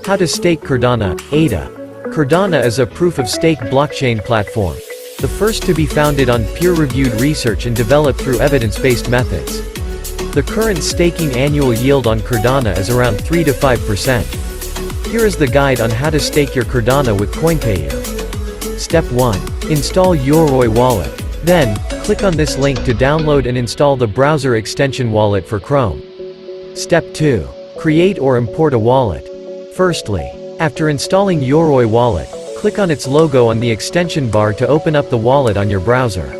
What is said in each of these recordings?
How to stake Cardano, ADA. Cardano is a proof-of-stake blockchain platform. The first to be founded on peer-reviewed research and developed through evidence-based methods. The current staking annual yield on Cardano is around 3 to 5%. Here is the guide on how to stake your Cardano with Coinpayu. Step 1. Install Yoroi wallet. Then, click on this link to download and install the browser extension wallet for Chrome. Step 2. Create or import a wallet. Firstly, after installing Yoroi wallet, click on its logo on the extension bar to open up the wallet on your browser.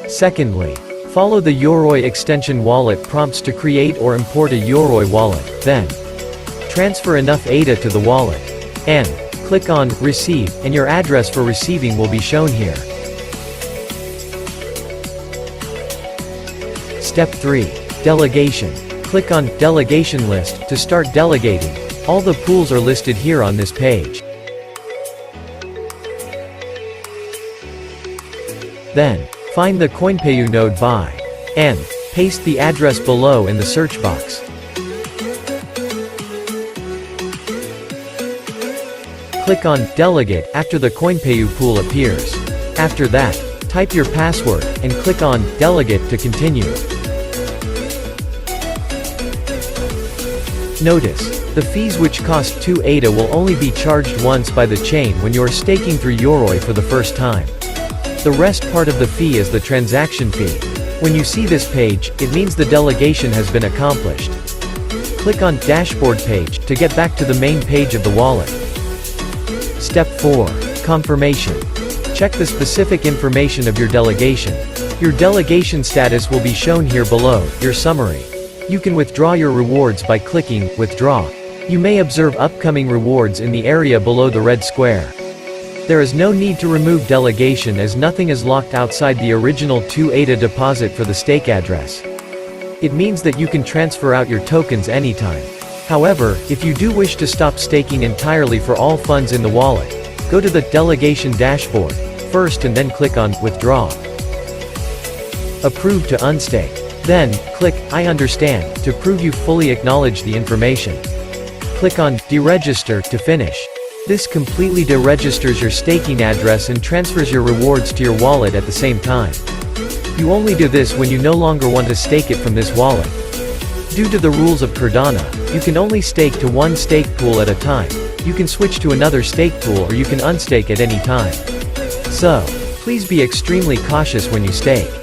Secondly, follow the Yoroi extension wallet prompts to create or import a Yoroi wallet, then transfer enough ADA to the wallet. And click on Receive, and your address for receiving will be shown here. Step 3. Delegation. Click on Delegation List to start delegating. All the pools are listed here on this page. Then, find the Coinpayu node by and paste the address below in the search box. Click on Delegate after the Coinpayu pool appears. After that, type your password, and click on Delegate to continue. Notice, the fees which cost 2 ADA will only be charged once by the chain when you are staking through Yoroi for the first time. The rest part of the fee is the transaction fee. When you see this page, it means the delegation has been accomplished. Click on Dashboard page to get back to the main page of the wallet. Step 4. Confirmation. Check the specific information of your delegation. Your delegation status will be shown here below, your summary. You can withdraw your rewards by clicking Withdraw. You may observe upcoming rewards in the area below the red square. There is no need to remove delegation as nothing is locked outside the original 2 ADA deposit for the stake address. It means that you can transfer out your tokens anytime. However, if you do wish to stop staking entirely for all funds in the wallet, go to the delegation dashboard first and then click on Withdraw. Approve to unstake. Then, click I understand to prove you fully acknowledge the information. Click on Deregister to finish. This completely deregisters your staking address and transfers your rewards to your wallet at the same time. You only do this when you no longer want to stake it from this wallet. Due to the rules of Cardano, you can only stake to one stake pool at a time. You can switch to another stake pool or you can unstake at any time. So, please be extremely cautious when you stake.